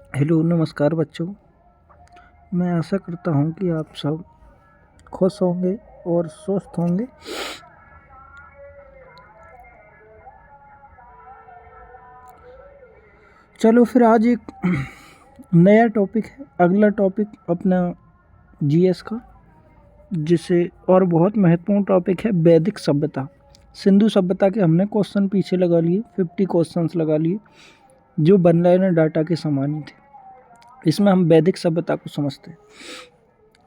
Hello, नमस्कार बच्चों। मैं आशा करता हूँ कि आप सब खुश होंगे और स्वस्थ होंगे। चलो फिर आज एक नया टॉपिक है, अगला टॉपिक अपना जीएस का, जिसे और बहुत महत्वपूर्ण टॉपिक है वैदिक सभ्यता। सिंधु सभ्यता के हमने क्वेश्चन पीछे लगा लिए, 50 क्वेश्चंस लगा लिए जो वन लाइनर डाटा के समान ही थे। इसमें हम वैदिक सभ्यता को समझते हैं।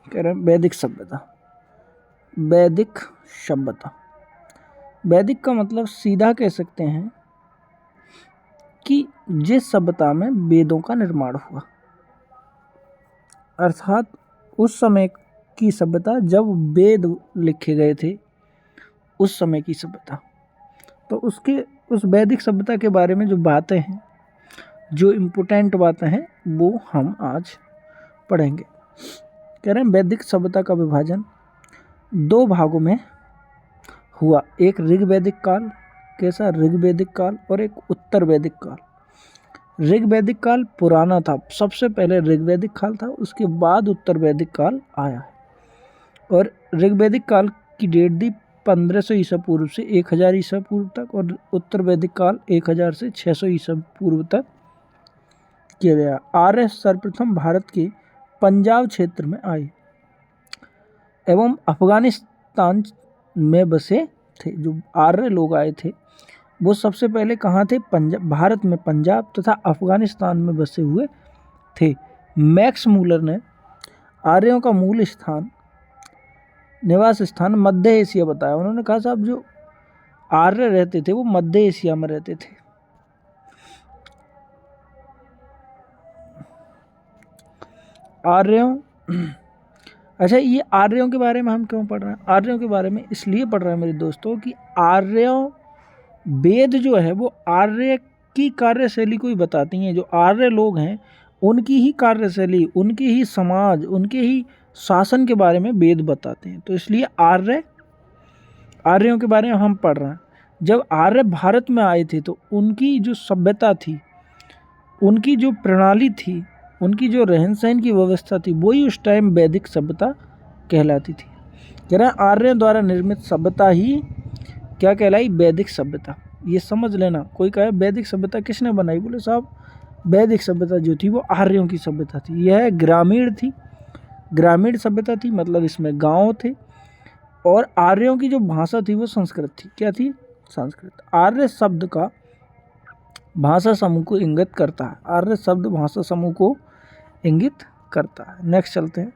कह रहे हैं वैदिक सभ्यता। वैदिक सभ्यता, वैदिक का मतलब सीधा कह सकते हैं कि जिस सभ्यता में वेदों का निर्माण हुआ, अर्थात उस समय की सभ्यता जब वेद लिखे गए थे, उस समय की सभ्यता। तो उस वैदिक सभ्यता के बारे में जो बातें हैं, जो इम्पोर्टेंट बातें हैं, वो हम आज पढ़ेंगे। कह रहे हैं वैदिक सभ्यता का विभाजन 2 भागों में हुआ। एक ऋग्वैदिक काल, कैसा ऋग्वैदिक काल, और एक उत्तर वैदिक काल। ऋग्वैदिक काल पुराना था, सबसे पहले ऋग्वैदिक काल था, उसके बाद उत्तर वैदिक काल आया है। और ऋग्वैदिक काल की डेट दी 1500 ईसा पूर्व से 1000 ईसा पूर्व तक, और उत्तर वैदिक काल 1000 से 600 ईसा पूर्व तक किया गया। आर्य सर्वप्रथम भारत के पंजाब क्षेत्र में आए एवं अफगानिस्तान में बसे थे। जो आर्य लोग आए थे वो सबसे पहले कहाँ थे? भारत में पंजाब तथा अफगानिस्तान में बसे हुए थे। मैक्स मूलर ने आर्यों का मूल स्थान, निवास स्थान मध्य एशिया बताया। उन्होंने कहा साहब जो आर्य रहते थे वो मध्य एशिया में रहते थे। आर्यों अच्छा, ये आर्यों के बारे में हम क्यों पढ़ रहे हैं? आर्यों के बारे में इसलिए पढ़ रहे हैं मेरे दोस्तों कि आर्यों, वेद जो है वो आर्य की कार्यशैली को ही बताती हैं। जो आर्य लोग हैं उनकी ही कार्यशैली, उनकी ही समाज, उनके ही शासन के बारे में वेद बताते हैं। तो इसलिए आर्यों के बारे में हम पढ़ रहे हैं। जब आर्य भारत में आए थे तो उनकी जो सभ्यता थी, उनकी जो प्रणाली थी, उनकी जो रहन सहन की व्यवस्था थी, वही उस टाइम वैदिक सभ्यता कहलाती थी। कह रहे हैं आर्यों द्वारा निर्मित सभ्यता ही क्या कहलाई? वैदिक सभ्यता। ये समझ लेना। कोई कहे वैदिक सभ्यता किसने बनाई? बोले साहब वैदिक सभ्यता जो थी वो आर्यों की सभ्यता थी। यह ग्रामीण थी, ग्रामीण सभ्यता थी, मतलब इसमें गांव थे। और आर्यों की जो भाषा थी वो संस्कृत थी। क्या थी? संस्कृत। आर्य शब्द का भाषा समूह को इंगित करता है। आर्य शब्द भाषा समूह को इंगित करता है। नेक्स्ट चलते हैं।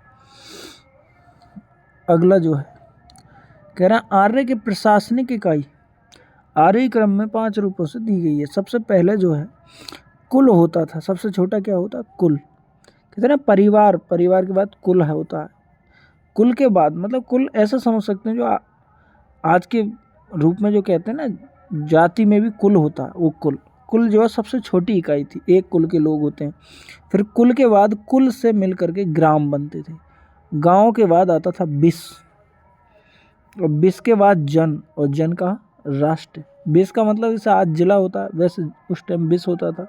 अगला जो है कह रहा है आर्य के प्रशासनिक इकाई आर्य क्रम में 5 रूपों से दी गई है। सबसे पहले जो है कुल होता था। सबसे छोटा क्या होता? कुल। कहते हैं ना परिवार, परिवार के बाद कुल होता है। कुल के बाद मतलब कुल ऐसा समझ सकते हैं जो आज के रूप में जो कहते हैं ना जाति में भी कुल होता है, वो कुल। कुल जो है सबसे छोटी इकाई थी, एक कुल के लोग होते हैं। फिर कुल के बाद कुल से मिल करके ग्राम बनते थे। गांव के बाद आता था विस, और विस के बाद जन, और जन का राष्ट्र। विस का मतलब जैसे आज जिला होता है वैसे उस टाइम विस होता था।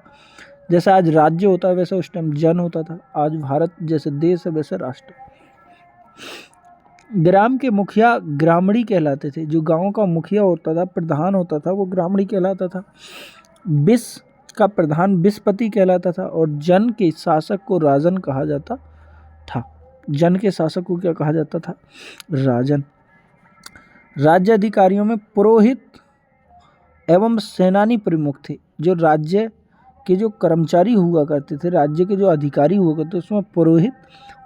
जैसे आज राज्य होता है वैसे उस टाइम जन होता था। आज भारत जैसे देश है वैसे राष्ट्र। ग्राम के मुखिया ग्रामणी कहलाते थे। जो गांव का मुखिया होता था, प्रधान होता था, वो ग्रामणी कहलाता था। विस का प्रधान विसपति कहलाता था, और जन के शासक को राजन कहा जाता था। जन के शासक को क्या कहा जाता था? राजन। राज्य अधिकारियों में पुरोहित एवं सेनानी प्रमुख थे। जो राज्य के जो कर्मचारी हुआ करते थे, राज्य के जो अधिकारी हुआ करते थे, उसमें पुरोहित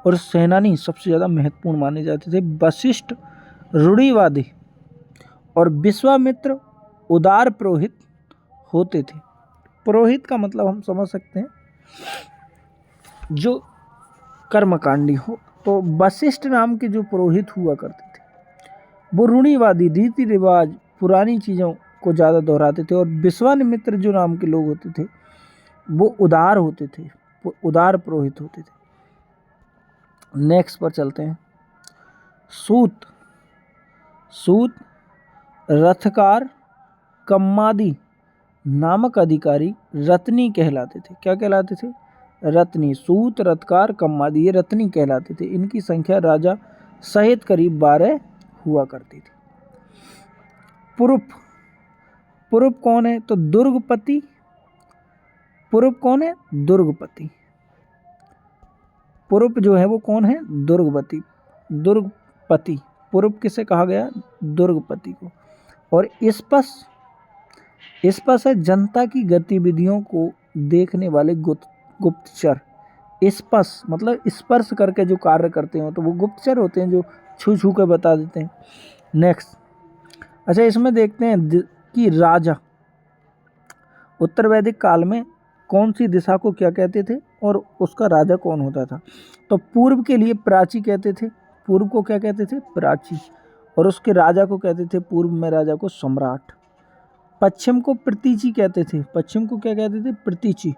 और सेनानी सबसे ज़्यादा महत्वपूर्ण माने जाते थे। वशिष्ठ रूढ़िवादी और विश्वामित्र उदार पुरोहित होते थे। पुरोहित का मतलब हम समझ सकते हैं जो कर्मकांडी हो। तो वशिष्ठ नाम के जो पुरोहित हुआ करते थे वो रूढ़िवादी, रीति रिवाज, पुरानी चीज़ों को ज़्यादा दोहराते थे। और विश्वामित्र जो नाम के लोग होते थे वो उदार होते थे, वो उदार पुरोहित होते थे। नेक्स्ट पर चलते हैं। सूत, सूत, रथकार, कम्मादी नामक अधिकारी रत्नी कहलाते थे। क्या कहलाते थे? रत्नी, सूत, रत्कार, कम्माद, ये रत्नी कहलाते थे। इनकी संख्या राजा सहित करीब 12 हुआ करती थी। पुरुप, पुरुप कौन है? तो दुर्गपति। पुरुप कौन है? दुर्गपति। पुरुप जो है वो कौन है? दुर्गपति। दुर्गपति, पुरुप किसे कहा गया? दुर्गपति को। और स्पश, स्पश है जनता की गतिविधियों को देखने वाले गुप्तचर। स्पश मतलब स्पर्श करके जो कार्य करते हो, तो वो गुप्तचर होते हैं जो छू छू के बता देते हैं। नेक्स्ट, अच्छा इसमें देखते हैं कि राजा उत्तर वैदिक काल में कौन सी दिशा को क्या कहते थे और उसका राजा कौन होता था। तो पूर्व के लिए प्राची कहते थे। पूर्व को क्या कहते थे? प्राची। और उसके राजा को कहते थे, पूर्व में राजा को, सम्राट। पश्चिम को प्रतीची कहते थे। पश्चिम को क्या कहते थे? प्रतीची।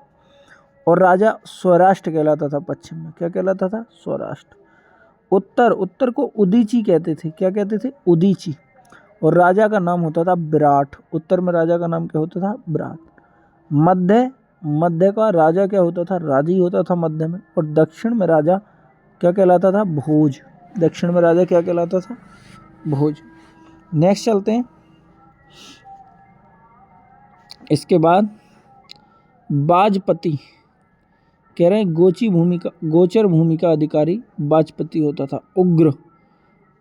और राजा स्वराष्ट्र कहलाता था। पश्चिम में क्या कहलाता था? स्वराष्ट्र। उत्तर, उत्तर को उदीची कहते थे। क्या कहते थे? उदीची। और राजा का नाम होता था विराट। उत्तर में राजा का नाम क्या होता था? विराट। मध्य, मध्य का राजा क्या होता था? राजी होता था मध्य में। और दक्षिण में राजा क्या कहलाता था? भोज। दक्षिण में राजा क्या कहलाता था? भोज। नेक्स्ट चलते हैं। इसके बाद बाजपति कह रहे हैं गोची भूमिका, गोचर भूमिका अधिकारी बाजपति होता था। उग्र,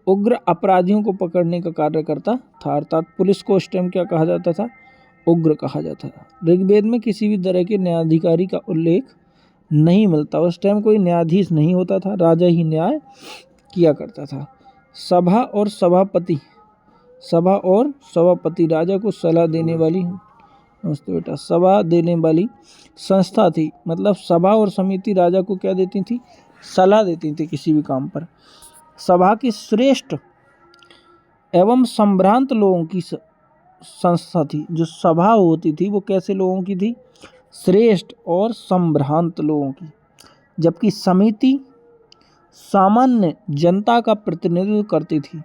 उग्र अपराधियों को पकड़ने का कार्य करता था। अर्थात पुलिस को उस टाइम क्या कहा जाता था? उग्र कहा जाता था। ऋग्वेद में किसी भी तरह के न्यायाधिकारी का उल्लेख नहीं मिलता। उस टाइम कोई न्यायाधीश नहीं होता था, राजा ही न्याय किया करता था। सभा और सभापति, सभा और सभापति राजा को सलाह देने वाली, नमस्ते बेटा, सभा देने वाली संस्था थी। मतलब सभा और समिति राजा को क्या देती थी? सलाह देती थी किसी भी काम पर। सभा की श्रेष्ठ एवं संभ्रांत लोगों की संस्था थी। जो सभा होती थी वो कैसे लोगों की थी? श्रेष्ठ और संभ्रांत लोगों की। जबकि समिति सामान्य जनता का प्रतिनिधित्व करती थी।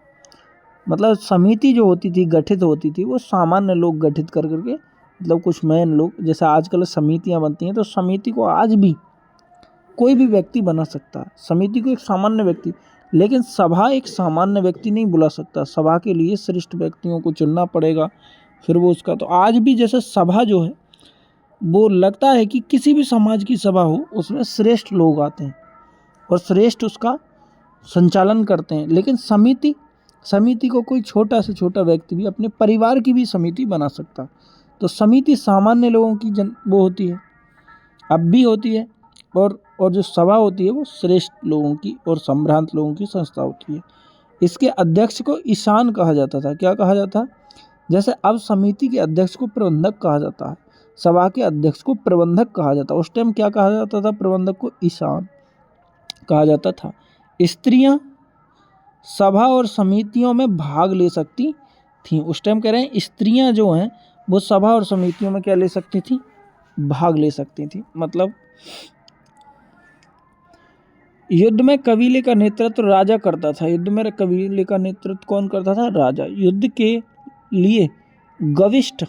मतलब समिति जो होती थी, गठित होती थी, वो सामान्य लोग गठित कर करके, मतलब कुछ मेन लोग, जैसे आजकल समितियां बनती हैं, तो समिति को आज भी कोई भी व्यक्ति बना सकता है। समिति को एक सामान्य व्यक्ति, लेकिन सभा एक सामान्य व्यक्ति नहीं बुला सकता। सभा के लिए श्रेष्ठ व्यक्तियों को चुनना पड़ेगा, फिर वो उसका। तो आज भी जैसे सभा जो है वो लगता है कि किसी भी समाज की सभा हो, उसमें श्रेष्ठ लोग आते हैं और श्रेष्ठ उसका संचालन करते हैं। लेकिन समिति, समिति को कोई छोटा से छोटा व्यक्ति भी अपने परिवार की भी समिति बना सकता। तो समिति सामान्य लोगों की वो होती है, अब भी होती है। और जो सभा होती है वो श्रेष्ठ लोगों की और संभ्रांत लोगों की संस्था होती है। इसके अध्यक्ष को ईशान कहा जाता था। क्या कहा जाता? जैसे अब समिति के अध्यक्ष को प्रबंधक कहा जाता है, सभा के अध्यक्ष को प्रबंधक कहा जाता है। उस टाइम क्या कहा जाता था? प्रबंधक को ईशान कहा जाता था। स्त्रियां सभा और समितियों में भाग ले सकती थीं। उस टाइम कह रहे हैं स्त्रियां जो हैं वो सभा और समितियों में क्या ले सकती थी? भाग ले सकती थी। मतलब युद्ध में कबीले का नेतृत्व राजा करता था। युद्ध में कबीले का नेतृत्व कौन करता था? राजा। युद्ध के लिए गविष्ठ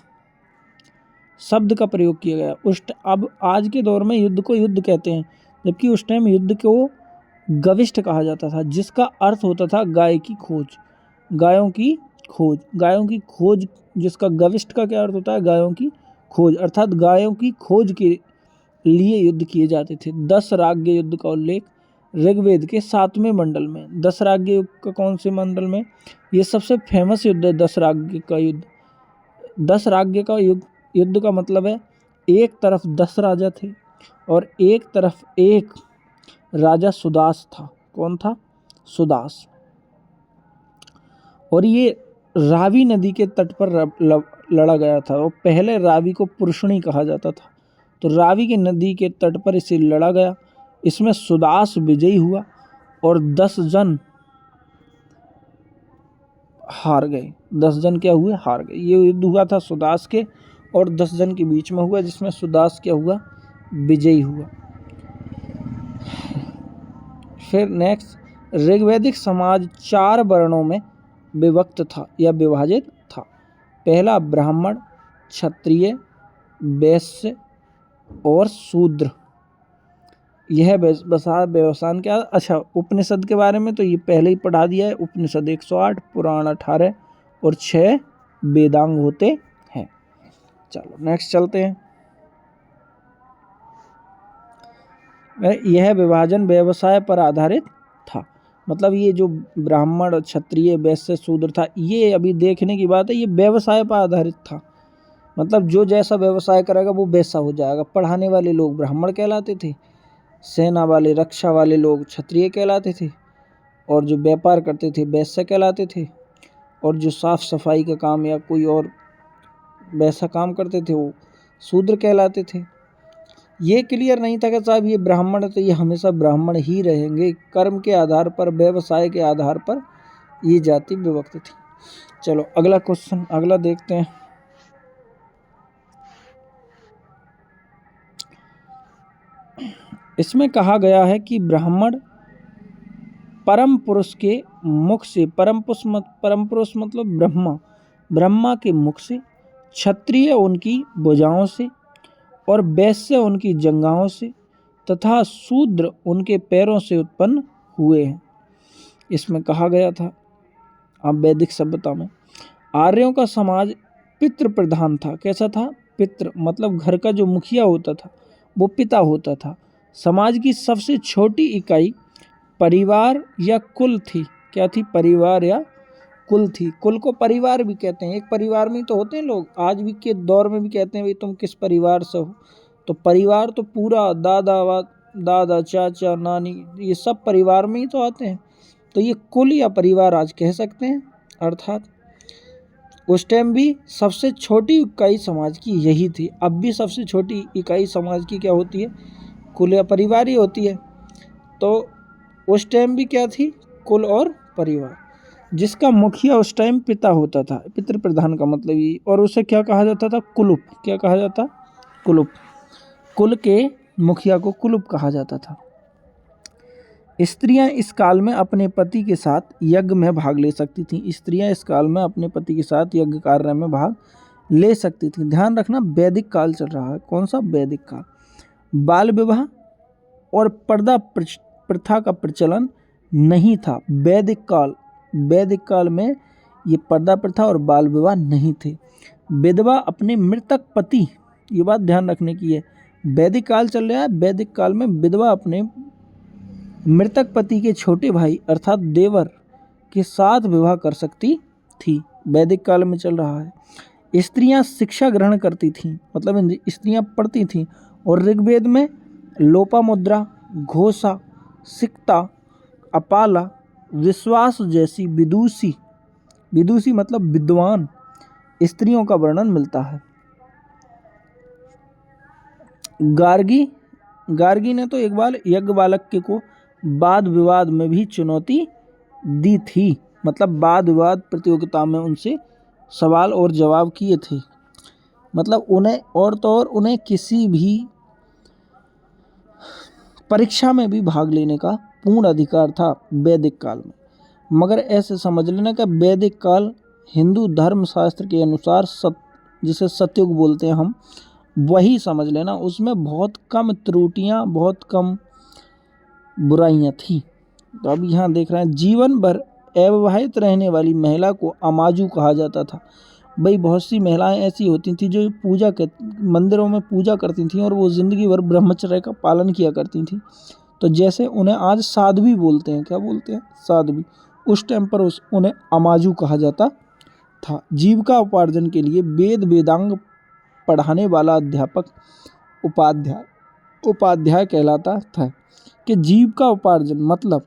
शब्द का प्रयोग किया गया। अब आज के दौर में युद्ध को युद्ध कहते हैं, जबकि उस टाइम युद्ध को गविष्ठ कहा जाता था, जिसका अर्थ होता था गाय की खोज, गायों की खोज, गायों की खोज। जिसका गविष्ठ का क्या अर्थ होता है? गायों की खोज। अर्थात गायों की खोज के लिए युद्ध किए जाते थे। 10 राज्य युद्ध का उल्लेख ऋग्वेद के 7वें मंडल में। 10 राज्य युद्ध का कौन से मंडल में? ये सबसे फेमस युद्ध है 10 राज्य का युद्ध। 10 राज्य का युद्ध का मतलब है एक तरफ 10 राजा थे और एक तरफ एक राजा सुदास था। कौन था? सुदास। और ये रावी नदी के तट पर लड़ा गया था। और पहले रावी को पुरुषणी कहा जाता था, तो रावी की नदी के तट पर इसे लड़ा गया। इसमें सुदास विजयी हुआ और 10 जन हार गए। 10 जन क्या हुए? हार गए। ये युद्ध हुआ था सुदास के और 10 जन के बीच में हुआ, जिसमें सुदास क्या हुआ? विजयी हुआ। फिर नेक्स्ट, ऋग्वैदिक समाज 4 वर्णों में विभक्त था या विभाजित था। पहला ब्राह्मण, क्षत्रिय, वैश्य और शूद्र। यह व्यवसान क्या, अच्छा उपनिषद के बारे में तो ये पहले ही पढ़ा दिया है। उपनिषद 108, पुराण 18 और 6 वेदांग होते हैं। चलो नेक्स्ट चलते हैं। यह विभाजन व्यवसाय पर आधारित था, मतलब ये जो ब्राह्मण क्षत्रिय वैश्य शूद्र था, ये अभी देखने की बात है, ये व्यवसाय पर आधारित था। मतलब जो जैसा व्यवसाय करेगा वो वैसा हो जाएगा। पढ़ाने वाले लोग ब्राह्मण कहलाते थे, सेना वाले रक्षा वाले लोग क्षत्रिय कहलाते थे, और जो व्यापार करते थे वैश्य कहलाते थे, और जो साफ सफाई का काम या कोई और वैसा काम करते थे वो शूद्र कहलाते थे। ये क्लियर नहीं था कि साहब ये ब्राह्मण है तो ये हमेशा ब्राह्मण ही रहेंगे। कर्म के आधार पर, व्यवसाय के आधार पर ये जाति विभक्त थी। चलो अगला क्वेश्चन, अगला देखते हैं। इसमें कहा गया है कि ब्राह्मण परम पुरुष के मुख से, परम पुरुष मतलब ब्रह्मा के मुख से, क्षत्रिय उनकी भुजाओं से, और वैश्य उनकी जंघाओं से, तथा शूद्र उनके पैरों से उत्पन्न हुए हैं। इसमें कहा गया था, अब वैदिक सभ्यता में आर्यों का समाज पितृ प्रधान था। कैसा था? पितृ मतलब घर का जो मुखिया होता था वो पिता होता था। समाज की सबसे छोटी इकाई परिवार या कुल थी। क्या थी? परिवार या कुल थी। कुल को परिवार भी कहते हैं। एक परिवार में ही तो होते हैं लोग, आज भी के दौर में भी कहते हैं भाई तुम किस परिवार से हो, तो परिवार तो पूरा दादा चाचा नानी ये सब परिवार में ही तो आते हैं। तो ये कुल या परिवार आज कह सकते हैं। अर्थात उस टाइम भी सबसे छोटी इकाई समाज की यही थी। अब भी सबसे छोटी इकाई समाज की क्या होती है? कुल या परिवार ही होती है। तो उस टाइम भी क्या थी? कुल और परिवार, जिसका मुखिया उस टाइम पिता होता था। पितृ प्रधान का मतलब ये, और उसे क्या कहा जाता था? कुलुप। क्या कहा जाता? कुलुप। कुल के मुखिया को कुलुप कहा जाता था। स्त्रियां इस काल में अपने पति के साथ यज्ञ में भाग ले सकती थीं। स्त्रियां इस काल में अपने पति के साथ यज्ञ कार्य में भाग ले सकती थीं। ध्यान रखना वैदिक काल चल रहा है। कौन सा? वैदिक काल। बाल विवाह और पर्दा प्रथा का प्रचलन नहीं था। वैदिक काल में ये पर्दा प्रथा और बाल विवाह नहीं थे। विधवा अपने मृतक पति, ये बात ध्यान रखने की है, वैदिक काल चल रहा है, वैदिक काल में विधवा अपने मृतक पति के छोटे भाई अर्थात देवर के साथ विवाह कर सकती थी। वैदिक काल में चल रहा है। स्त्रियां शिक्षा ग्रहण करती थीं, मतलब स्त्रियां पढ़ती थीं, और ऋग्वेद में लोपामुद्रा, घोषा, सिक्ता, अपाला, विश्वास जैसी विदुषी मतलब विद्वान स्त्रियों का वर्णन मिलता है। गार्गी ने तो एक बार यज्ञवाल्क्य को वाद विवाद में भी चुनौती दी थी। मतलब वाद विवाद प्रतियोगिता में उनसे सवाल और जवाब किए थे। मतलब उन्हें किसी भी परीक्षा में भी भाग लेने का पूर्ण अधिकार था वैदिक काल में। मगर ऐसे समझ लेना कि वैदिक काल हिंदू धर्म शास्त्र के अनुसार जिसे सतयुग बोलते हैं हम, वही समझ लेना। उसमें बहुत कम त्रुटियां, बहुत कम बुराइयां थी। तो अब यहाँ देख रहे हैं, जीवन भर अविवाहित रहने वाली महिला को अमाजू कहा जाता था। भाई बहुत सी महिलाएं ऐसी होती थी जो मंदिरों में पूजा करती थी और वो जिंदगी भर ब्रह्मचर्य का पालन किया करती थी। तो जैसे उन्हें आज साध्वी बोलते हैं। क्या बोलते हैं? साध्वी। उस टाइम पर उन्हें अमाजू कहा जाता था। जीविका उपार्जन के लिए वेद वेदांग पढ़ाने वाला अध्यापक उपाध्याय कहलाता था। कि जीविका उपार्जन मतलब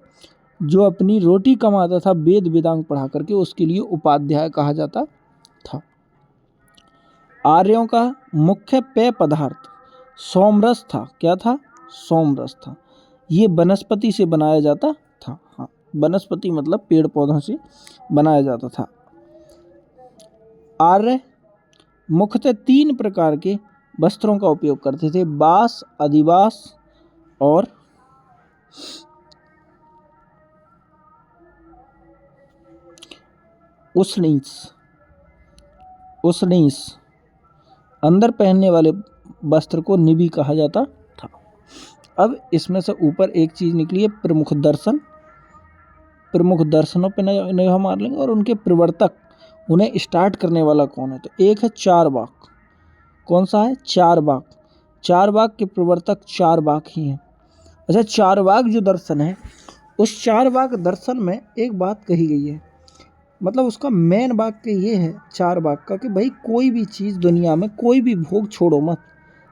जो अपनी रोटी कमाता था वेद वेदांग पढ़ा करके, उसके लिए उपाध्याय कहा जाता था। आर्यों का मुख्य पेय पदार्थ सोमरस था। क्या था? सोमरस था। ये वनस्पति से बनाया जाता था। हाँ, वनस्पति मतलब पेड़ पौधों से बनाया जाता था। आर्य मुख्यतः 3 प्रकार के वस्त्रों का उपयोग करते थे: बास, अधिवास और उष्णीस। अंदर पहनने वाले वस्त्र को निबी कहा जाता था। अब इसमें से ऊपर एक चीज़ निकली है प्रमुख दर्शन, प्रमुख दर्शनों पे निगाह मार लेंगे और उनके प्रवर्तक, उन्हें स्टार्ट करने वाला कौन है। तो एक है चारवाक, कौन सा है, चारवाक। चारवाक के प्रवर्तक चारवाक ही हैं। अच्छा, चारवाक जो दर्शन है, उस चारवाक दर्शन में एक बात कही गई है, मतलब उसका मेन वाक्य ये है चारवाक का कि भाई कोई भी चीज़ दुनिया में, कोई भी भोग छोड़ो मत,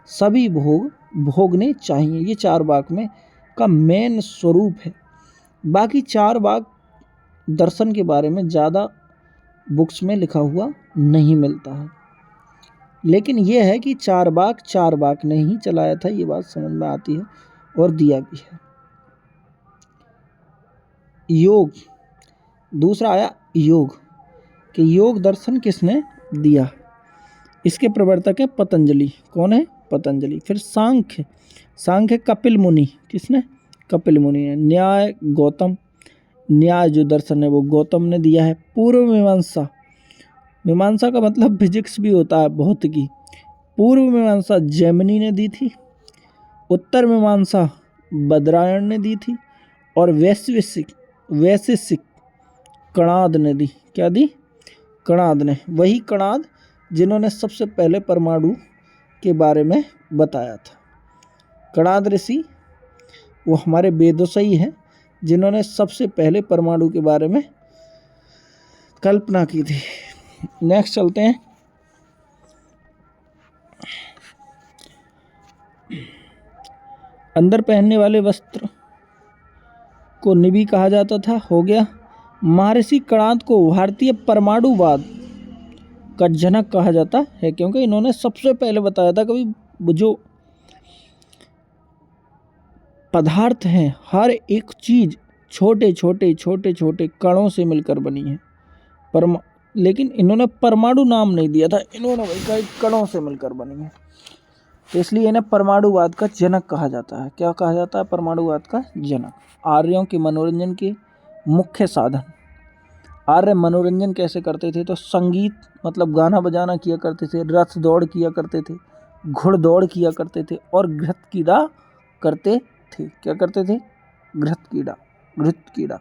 सभी भोग भोगने चाहिए। ये चारवाक में का मेन स्वरूप है। बाकी चारवाक दर्शन के बारे में ज़्यादा बुक्स में लिखा हुआ नहीं मिलता है, लेकिन यह है कि चारवाक ने ही चलाया था, ये बात समझ में आती है और दिया भी है। योग, दूसरा आया योग, कि योग दर्शन किसने दिया, इसके प्रवर्तक है पतंजलि। कौन है, पतंजलि। फिर सांख्य, सांख्य कपिल मुनि, किसने, कपिल मुनि ने। न्याय गौतम, न्याय जो दर्शन है वो गौतम ने दिया है। पूर्व मीमांसा, मीमांसा का मतलब फिजिक्स भी होता है, भौतिकी। पूर्व मीमांसा जैमिनी ने दी थी, उत्तर मीमांसा बदरायण ने दी थी, और वैशेषिक कणाद ने दी। क्या दी, कणाद ने। वही कणाद जिन्होंने सबसे पहले परमाणु के बारे में बताया था। कणाद ऋषि वो हमारे वेदों से ही हैं, जिन्होंने सबसे पहले परमाणु के बारे में कल्पना की थी। नेक्स्ट चलते हैं। अंदर पहनने वाले वस्त्र को निबी कहा जाता था, हो गया। महर्षि कणाद को भारतीय परमाणुवाद का जनक कहा जाता है, क्योंकि इन्होंने सबसे पहले बताया था कि जो पदार्थ हैं, हर एक चीज़ छोटे छोटे कणों से मिलकर बनी है। लेकिन इन्होंने परमाणु नाम नहीं दिया था, इन्होंने वही कहा कणों से मिलकर बनी है, तो इसलिए इन्हें परमाणुवाद का जनक कहा जाता है। क्या कहा जाता है, परमाणुवाद का जनक। आर्यों के मनोरंजन के मुख्य साधन, आर्य मनोरंजन कैसे करते थे, तो संगीत मतलब गाना बजाना किया करते थे, रथ दौड़ किया करते थे, घुड़दौड़ किया करते थे, और घृत कीड़ा करते थे। क्या करते थे, घृत कीड़ा।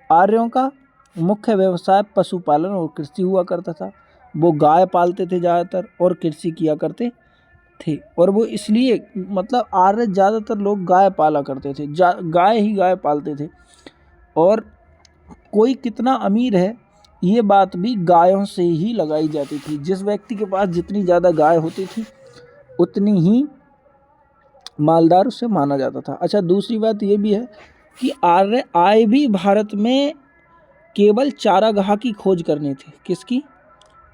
आर्यों का मुख्य व्यवसाय पशुपालन और कृषि हुआ करता था। वो गाय पालते थे ज़्यादातर और कृषि किया करते थे, और वो इसलिए मतलब आर्य ज़्यादातर लोग गाय पाला करते थे, गाय पालते थे। और कोई कितना अमीर है ये बात भी गायों से ही लगाई जाती थी। जिस व्यक्ति के पास जितनी ज़्यादा गाय होती थी उतनी ही मालदार उसे माना जाता था। अच्छा, दूसरी बात ये भी है कि आर्य आए भी भारत में केवल चारागाह की खोज करने थे। किसकी,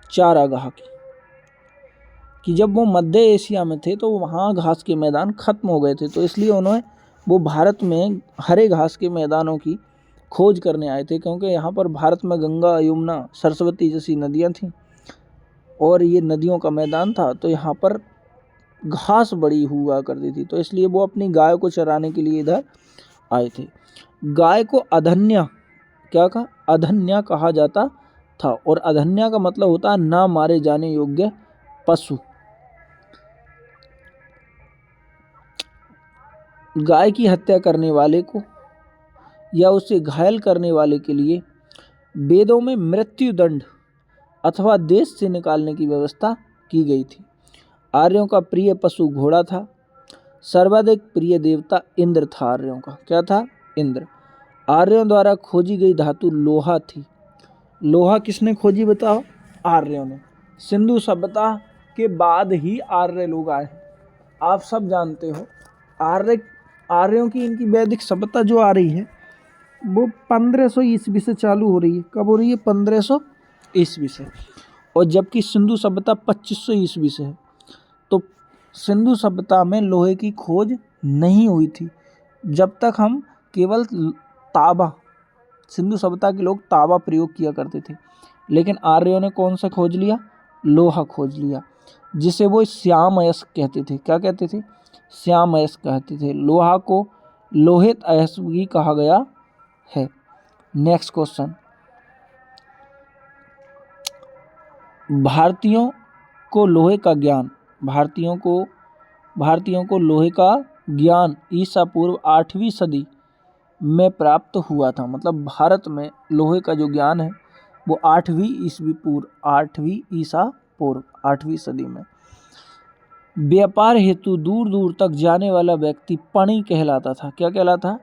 चारागाह की। कि जब वो मध्य एशिया में थे तो वहाँ घास के मैदान खत्म हो गए थे, तो इसलिए उन्होंने वो भारत में हरे घास के मैदानों की खोज करने आए थे, क्योंकि यहाँ पर भारत में गंगा, यमुना, सरस्वती जैसी नदियाँ थीं और ये नदियों का मैदान था, तो यहाँ पर घास बड़ी हुआ करती थी, तो इसलिए वो अपनी गाय को चराने के लिए इधर आए थे। गाय को अधन्या, क्या कहा, अधन्या कहा जाता था, और अधन्या का मतलब होता है ना मारे जाने योग्य पशु। गाय की हत्या करने वाले को या उसे घायल करने वाले के लिए वेदों में मृत्युदंड अथवा देश से निकालने की व्यवस्था की गई थी। आर्यों का प्रिय पशु घोड़ा था। सर्वाधिक प्रिय देवता इंद्र था आर्यों का। क्या था, इंद्र। आर्यों द्वारा खोजी गई धातु लोहा थी। लोहा किसने खोजी बताओ, आर्यों ने। सिंधु सभ्यता के बाद ही आर्य लोग आए, आप सब जानते हो। आर्यों की इनकी वैदिक सभ्यता जो आ रही है वो 1500 ईस्वी से चालू हो रही है। कब हो रही है, 1500 ईस्वी से, और जबकि सिंधु सभ्यता 2500 ईस्वी से है। तो सिंधु सभ्यता में लोहे की खोज नहीं हुई थी, जब तक हम केवल तांबा, सिंधु सभ्यता के लोग तांबा प्रयोग किया करते थे, लेकिन आर्यों ने कौन सा खोज लिया, लोहा खोज लिया, जिसे वो श्याम अयस्क कहते थे। क्या कहते थे, श्याम अयस्क कहते थे। लोहा को लोहित अयस्क भी कहा गया है। नेक्स्ट क्वेश्चन, भारतीयों को लोहे का ज्ञान, भारतीयों को लोहे का ज्ञान ईसा पूर्व 8वीं सदी में प्राप्त हुआ था। मतलब भारत में लोहे का जो ज्ञान है वो 8वीं ईस्वी पूर्व, 8वीं ईसा पूर्व, 8वीं सदी में। व्यापार हेतु दूर दूर तक जाने वाला व्यक्ति पणी कहलाता था। क्या कहलाता?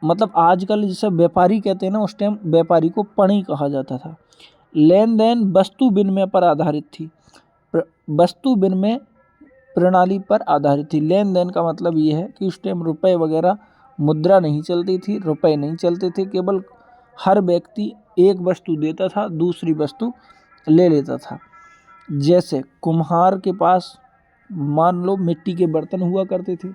मतलब आजकल जिसे व्यापारी कहते हैं ना, उस टाइम व्यापारी को पणी कहा जाता था। लेन देन वस्तु विनिमय पर आधारित थी, वस्तु विनिमय प्रणाली पर आधारित थी। लेन देन का मतलब ये है कि उस टाइम रुपए वगैरह, मुद्रा नहीं चलती थी, रुपए नहीं चलते थे, केवल हर व्यक्ति एक वस्तु देता था, दूसरी वस्तु ले लेता था। जैसे कुम्हार के पास मान लो मिट्टी के बर्तन हुआ करते थे,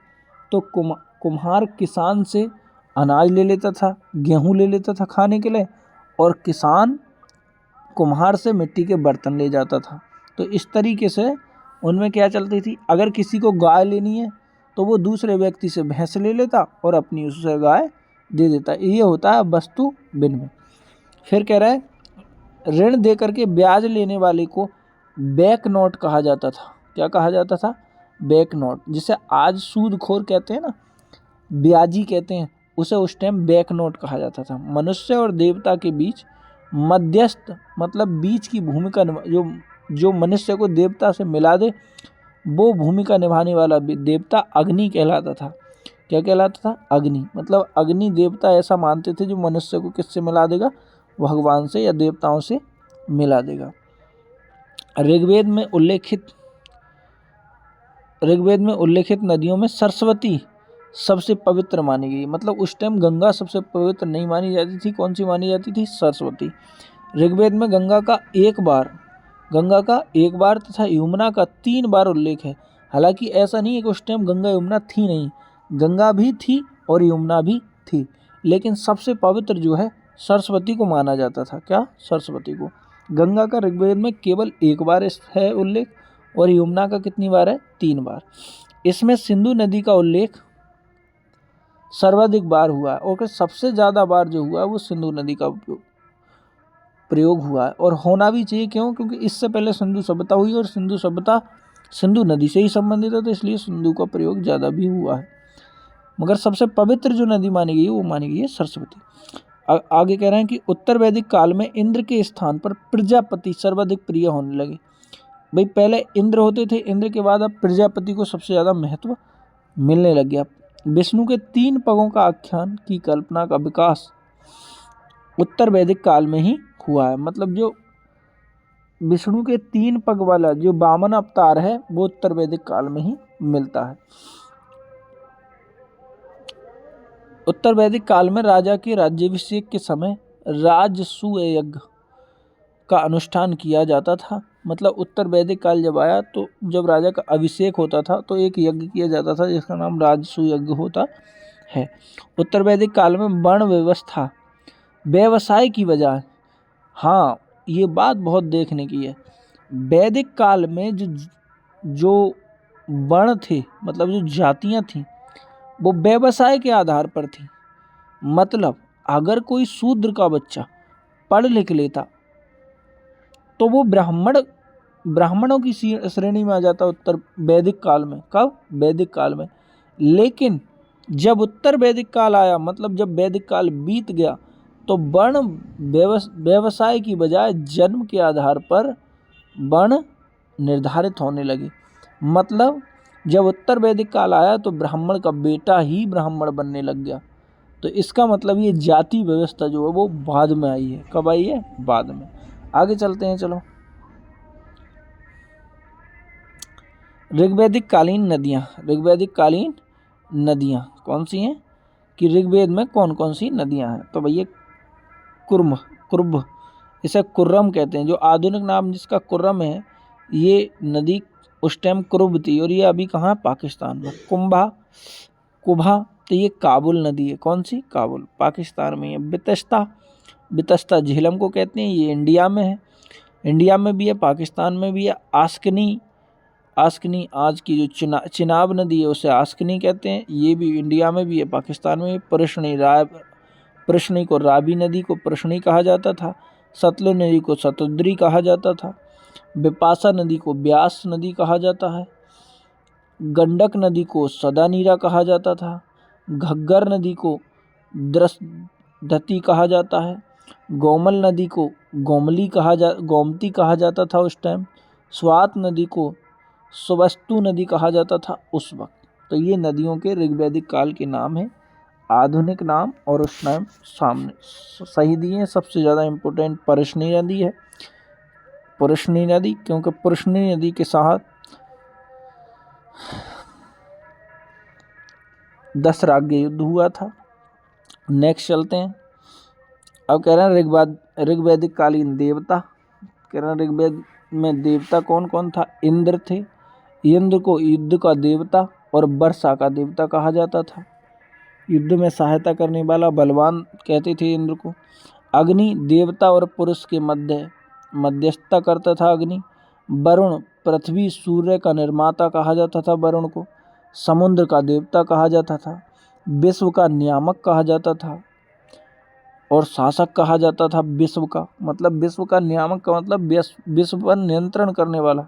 तो कुम्हार किसान से अनाज ले लेता था, गेहूँ ले लेता था खाने के लिए, और किसान कुम्हार से मिट्टी के बर्तन ले जाता था। तो इस तरीके से उनमें क्या चलती थी, अगर किसी को गाय लेनी है तो वो दूसरे व्यक्ति से भैंस ले लेता और अपनी उससे गाय दे देता। ये होता है वस्तु विनिमय। फिर कह रहा है ऋण दे करके ब्याज लेने वाले को बैक नोट कहा जाता था। क्या कहा जाता था? Back note. जिसे आज सूदखोर कहते हैं ना, ब्याजी कहते हैं, उसे उस टाइम बैक नोट कहा जाता था। मनुष्य और देवता के बीच मध्यस्थ, मतलब बीच की भूमिका, जो मनुष्य को देवता से मिला दे, वो भूमिका निभाने वाला देवता अग्नि कहलाता था। क्या कहलाता था? अग्नि। मतलब अग्नि देवता ऐसा मानते थे जो मनुष्य को किससे मिला देगा? भगवान से या देवताओं से मिला देगा। ऋग्वेद में उल्लेखित नदियों में सरस्वती सबसे पवित्र मानी गई। मतलब उस टाइम गंगा सबसे पवित्र नहीं मानी जाती थी। कौन सी मानी जाती थी? सरस्वती। ऋग्वेद में गंगा का एक बार तथा यमुना का 3 बार उल्लेख है। हालांकि ऐसा नहीं है कि उस टाइम गंगा यमुना थी नहीं, गंगा भी थी और यमुना भी थी, लेकिन सबसे पवित्र जो है सरस्वती को माना जाता था। क्या? सरस्वती को। गंगा का ऋग्वेद में केवल 1 बार है उल्लेख, और यमुना का कितनी बार है? 3 बार। इसमें सिंधु नदी का उल्लेख सर्वाधिक बार हुआ है, और सबसे ज़्यादा बार जो हुआ है वो सिंधु नदी का प्रयोग हुआ है, और होना भी चाहिए। क्यों? क्योंकि इससे पहले सिंधु सभ्यता हुई, और सिंधु सभ्यता सिंधु नदी से ही संबंधित है, तो इसलिए सिंधु का प्रयोग ज़्यादा भी हुआ है। मगर सबसे पवित्र जो नदी मानी गई है वो मानी गई है सरस्वती। आगे कह रहे हैं कि उत्तर वैदिक काल में इंद्र के स्थान पर प्रजापति सर्वाधिक प्रिय होने लगे। भाई पहले इंद्र होते थे, इंद्र के बाद अब प्रजापति को सबसे ज़्यादा महत्व मिलने लग गया। विष्णु के 3 पगों का आख्यान की कल्पना का विकास उत्तर वैदिक काल में ही हुआ है। मतलब जो विष्णु के 3 पग वाला जो वामन अवतार है वो उत्तर वैदिक काल में ही मिलता है। उत्तर वैदिक काल में राजा के राज्याभिषेक के समय राजसूय यज्ञ का अनुष्ठान किया जाता था। मतलब उत्तर वैदिक काल जब आया तो जब राजा का अभिषेक होता था तो एक यज्ञ किया जाता था जिसका नाम राजसूय यज्ञ होता है। उत्तर वैदिक काल में वर्ण व्यवस्था व्यवसाय की बजाय, हाँ ये बात बहुत देखने की है, वैदिक काल में जो वर्ण थे, मतलब जो जातियाँ थीं, वो व्यवसाय के आधार पर थी। मतलब अगर कोई शूद्र का बच्चा पढ़ लिख लेता तो वो ब्राह्मणों की श्रेणी में आ जाता उत्तर वैदिक काल में। कब? वैदिक काल में। लेकिन जब उत्तर वैदिक काल आया, मतलब जब वैदिक काल बीत गया, तो वर्ण व्यवसाय की बजाय जन्म के आधार पर वर्ण निर्धारित होने लगे। मतलब जब उत्तर वैदिक काल आया तो ब्राह्मण का बेटा ही ब्राह्मण बनने लग गया। तो इसका मतलब ये जाति व्यवस्था जो है वो बाद में आई है। कब आई है? बाद में। आगे चलते हैं, चलो। ऋग्वैदिक कालीन नदियाँ कौन सी हैं कि ऋग्वेद में कौन कौन सी नदियाँ हैं? तो भैया कुर्ब, इसे कुर्रम कहते हैं। जो आधुनिक नाम जिसका कुर्रम है, ये नदी उस टाइम कुर्ब थी, और ये अभी कहाँ? पाकिस्तान में। कुभा, तो ये काबुल नदी है। कौन सी? काबुल, पाकिस्तान में है। बितस्ता झेलम को कहते हैं, ये इंडिया में है। इंडिया में भी है, पाकिस्तान में भी है। आस्कनी आज की जो चिनाब नदी है उसे आस्कनी कहते हैं, ये भी इंडिया में भी है, पाकिस्तान में भी। प्रश्नी को रावी नदी को प्रश्नी कहा जाता था। सतलुज नदी को सतुद्री कहा जाता था। बिपाशा नदी को ब्यास नदी कहा जाता है। गंडक नदी को सदानीरा कहा जाता था, घग्गर नदी को द्रसदती कहा जाता है, गोमल नदी को गोमती कहा जाता था उस टाइम, स्वात नदी को सुबस्तु नदी कहा जाता था उस वक्त। तो ये नदियों के ऋग्वैदिक काल के नाम हैं, आधुनिक नाम और उस टाइम सामने सही दिए हैं। सबसे ज़्यादा इम्पोर्टेंट पुरुषनी नदी है, पुरुषनी नदी, क्योंकि पुरुषनी नदी के साथ दशराग्य युद्ध हुआ था। नेक्स्ट चलते हैं। अब कह रहे हैं ऋग्वैदिक कालीन देवता। कह रहे हैं ऋग्वेद में देवता कौन कौन था। इंद्र थे, इंद्र को युद्ध का देवता और वर्षा का देवता कहा जाता था। युद्ध में सहायता करने वाला बलवान कहते थे इंद्र को। अग्नि देवता और पुरुष के मध्यस्थता करता था अग्नि। वरुण पृथ्वी सूर्य का निर्माता कहा जाता था वरुण को। समुद्र का देवता कहा जाता था। विश्व का नियामक कहा जाता था और शासक कहा जाता था। विश्व का मतलब विश्व का नियामक का मतलब विश्व पर नियंत्रण करने वाला।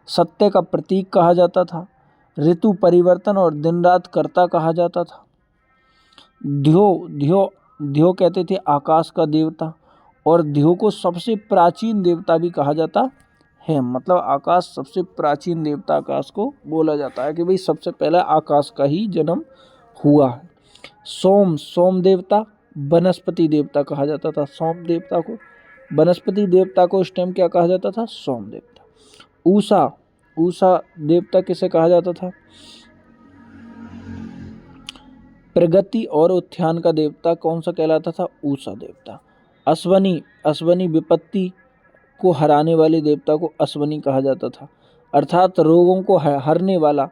सत्य का प्रतीक कहा जाता था। ऋतु परिवर्तन और दिन रात कर्ता कहा जाता था। ध्यो कहते थे आकाश का देवता, और ध्यो को सबसे प्राचीन देवता भी कहा जाता है। मतलब आकाश सबसे प्राचीन देवता आकाश को बोला जाता है कि भाई सबसे पहले आकाश का ही जन्म हुआ है। सोम देवता वनस्पति देवता कहा जाता था। सोम देवता को वनस्पति देवता को उस टाइम क्या कहा जाता था, सोम देवता। ऊषा देवता किसे कहा जाता था, प्रगति और उत्थान का देवता कौन सा कहलाता था, ऊषा देवता। अश्वनी विपत्ति को हराने वाले देवता को अश्वनी कहा जाता था, अर्थात रोगों को हरने वाला,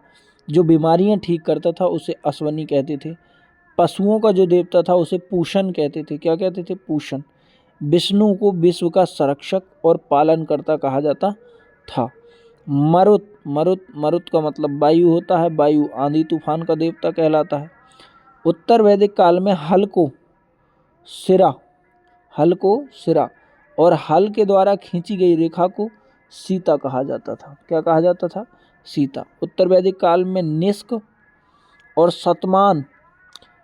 जो बीमारियां ठीक करता था उसे अश्वनी कहते थे। पशुओं का जो देवता था उसे पूषण कहते थे। क्या कहते थे, पूषण। विष्णु को विश्व का संरक्षक और पालनकर्ता कहा जाता था। मरुत का मतलब वायु होता है, वायु आंधी तूफान का देवता कहलाता है। उत्तर वैदिक काल में हल को सिरा और हल के द्वारा खींची गई रेखा को सीता कहा जाता था। क्या कहा जाता था, सीता। उत्तर वैदिक काल में निष्क और शतमान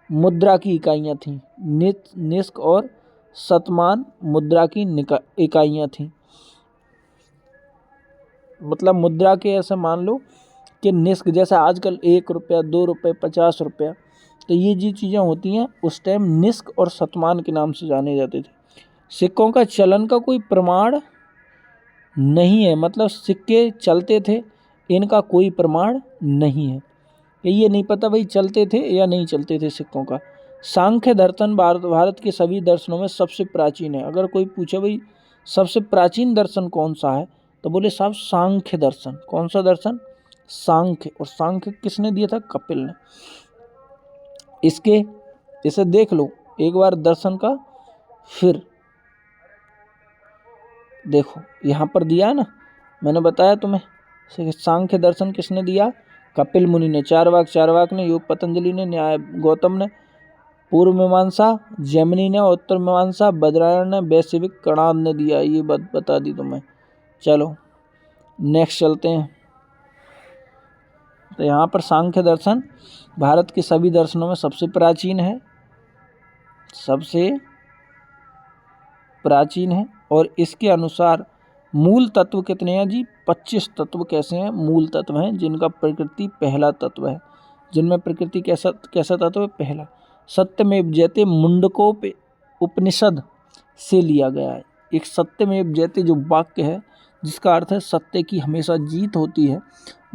मुद्रा की इकाइयाँ थीं। निष्क और शतमान मुद्रा की इकाइयाँ थीं। मतलब मुद्रा के ऐसे मान लो कि निष्क, जैसे आजकल 1 रुपया 2 रुपये 50 रुपया, तो ये जी चीज़ें होती हैं उस टाइम निष्क और शतमान के नाम से जाने जाते थे। सिक्कों का चलन का कोई प्रमाण नहीं है, मतलब सिक्के चलते थे, इनका कोई प्रमाण नहीं है। ये नहीं पता भाई चलते थे या नहीं चलते थे सिक्कों का। सांख्य दर्शन भारत के सभी दर्शनों में सबसे प्राचीन है। अगर कोई पूछे भाई सबसे प्राचीन दर्शन कौन सा है, तो बोले साहब सांख्य दर्शन। कौन सा दर्शन, सांख्य। और सांख्य किसने दिया था, कपिल ने। इसे देख लो एक बार दर्शन का, फिर देखो यहाँ पर दिया है ना, मैंने बताया तुम्हें। सांख्य दर्शन किसने दिया, कपिल मुनि ने। चारवाक ने, योग पतंजलि ने, न्याय गौतम ने, पूर्व मीमांसा जैमिनी ने, उत्तर मीमांसा बद्रायण ने, वैश्विक कणाद ने दिया। ये बात बता दी तुम्हें। चलो नेक्स्ट चलते हैं। तो यहाँ पर सांख्य दर्शन भारत के सभी दर्शनों में सबसे प्राचीन है और इसके अनुसार मूल तत्व कितने हैं जी, 25 तत्व। कैसे हैं, मूल तत्व हैं जिनका प्रकृति पहला तत्व है, जिनमें प्रकृति कैसा तत्व है, पहला। सत्यमेव जयते मुंडकोप उपनिषद से लिया गया है। एक सत्यमेव जयते जो वाक्य है जिसका अर्थ है सत्य की हमेशा जीत होती है,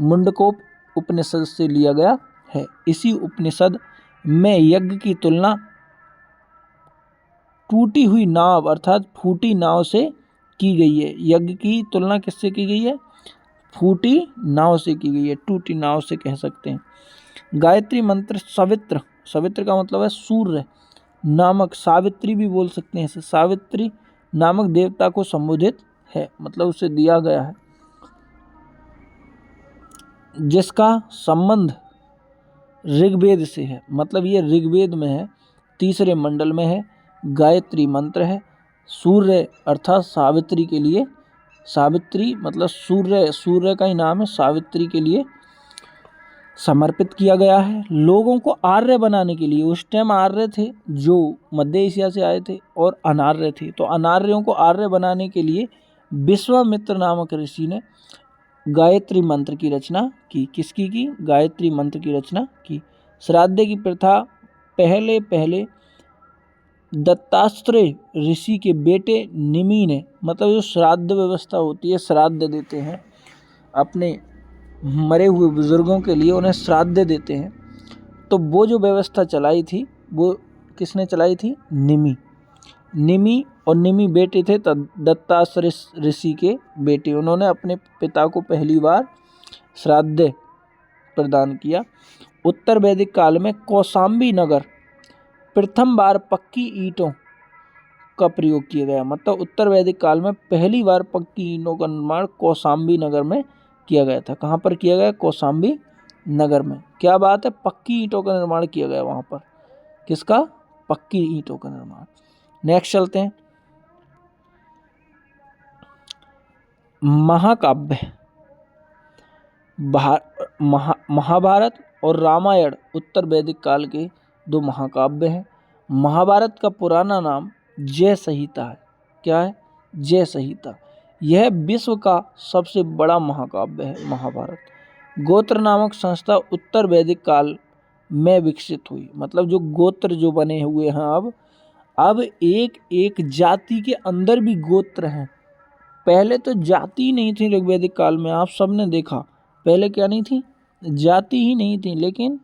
मुंडकोप उपनिषद से लिया गया है। इसी उपनिषद में यज्ञ की तुलना टूटी हुई नाव अर्थात फूटी नाव से की गई है। यज्ञ की तुलना किससे की गई है, फूटी नाव से की गई है, टूटी नाव से कह सकते हैं। गायत्री मंत्र सवित्र का मतलब है सूर्य नामक, सावित्री भी बोल सकते हैं इसे, सावित्री नामक देवता को संबोधित है, मतलब उसे दिया गया है, जिसका संबंध ऋग्वेद से है। मतलब ये ऋग्वेद में है, 3रे मंडल में है, गायत्री मंत्र है। सूर्य अर्थात सावित्री के लिए, सावित्री मतलब सूर्य का ही नाम है, सावित्री के लिए समर्पित किया गया है। लोगों को आर्य बनाने के लिए, उस टाइम आर्य थे जो मध्य एशिया से आए थे और अनार्य थे, तो अनार्यों को आर्य बनाने के लिए विश्वामित्र नामक ऋषि ने गायत्री मंत्र की रचना की। किसकी की? गायत्री मंत्र की रचना की। श्राद्ध की प्रथा पहले पहले दत्तात्रेय ऋषि के बेटे निमि ने, मतलब जो श्राद्ध व्यवस्था होती है, श्राद्ध देते हैं अपने मरे हुए बुजुर्गों के लिए, उन्हें श्राद्ध देते हैं, तो वो जो व्यवस्था चलाई थी वो किसने चलाई थी? निमि और निमि बेटे थे दत्तात्रेय ऋषि के बेटे। उन्होंने अपने पिता को पहली बार श्राद्ध प्रदान किया। उत्तर वैदिक काल में कौशाम्बी नगर प्रथम बार पक्की ईंटों का प्रयोग किया गया। मतलब उत्तर वैदिक काल में पहली बार पक्की ईंटों का निर्माण कौशाम्बी नगर में किया गया था। कहाँ पर किया गया? कौशाम्बी नगर में। क्या बात है, पक्की ईंटों का निर्माण किया गया वहाँ पर। किसका? पक्की ईंटों का निर्माण। नेक्स्ट चलते हैं, महाकाव्य। महाभारत और रामायण उत्तर वैदिक काल के दो महाकाव्य हैं। महाभारत का पुराना नाम जय संहिता है। क्या है? जय संहिता। यह विश्व का सबसे बड़ा महाकाव्य है महाभारत। गोत्र नामक संस्था उत्तर वैदिक काल में विकसित हुई। मतलब जो गोत्र जो बने हुए हैं, अब एक एक जाति के अंदर भी गोत्र हैं। पहले तो जाति ही नहीं थी ऋग्वैदिक काल में, आप सबने देखा। पहले क्या नहीं थी? जाति ही नहीं थी। लेकिन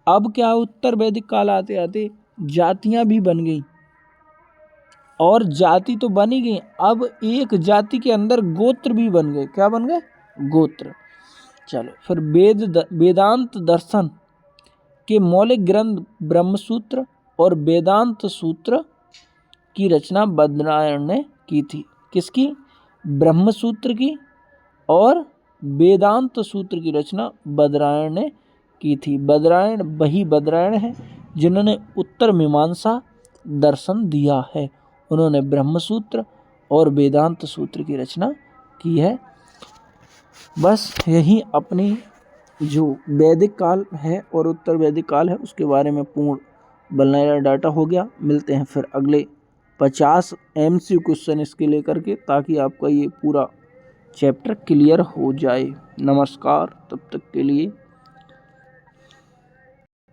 अब क्या, उत्तर वैदिक काल आते आते जातियां भी बन गई, और जाति तो बन ही गई, अब एक जाति के अंदर गोत्र भी बन गए। क्या बन गए? गोत्र। चलो फिर वेदांत दर्शन के मौलिक ग्रंथ ब्रह्मसूत्र और वेदांत सूत्र की रचना बदरायण ने की थी। किसकी? ब्रह्मसूत्र की और वेदांत सूत्र की रचना बदरायण ने की थी। बदरायण वही बदरायण है जिन्होंने उत्तर मीमांसा दर्शन दिया है। उन्होंने ब्रह्मसूत्र और वेदांत सूत्र की रचना की है। बस यही अपनी जो वैदिक काल है और उत्तर वैदिक काल है उसके बारे में पूर्ण बलनाया डाटा हो गया। मिलते हैं फिर अगले 50 MCQ क्वेश्चन इसके लेकर के, ताकि आपका ये पूरा चैप्टर क्लियर हो जाए। नमस्कार, तब तक के लिए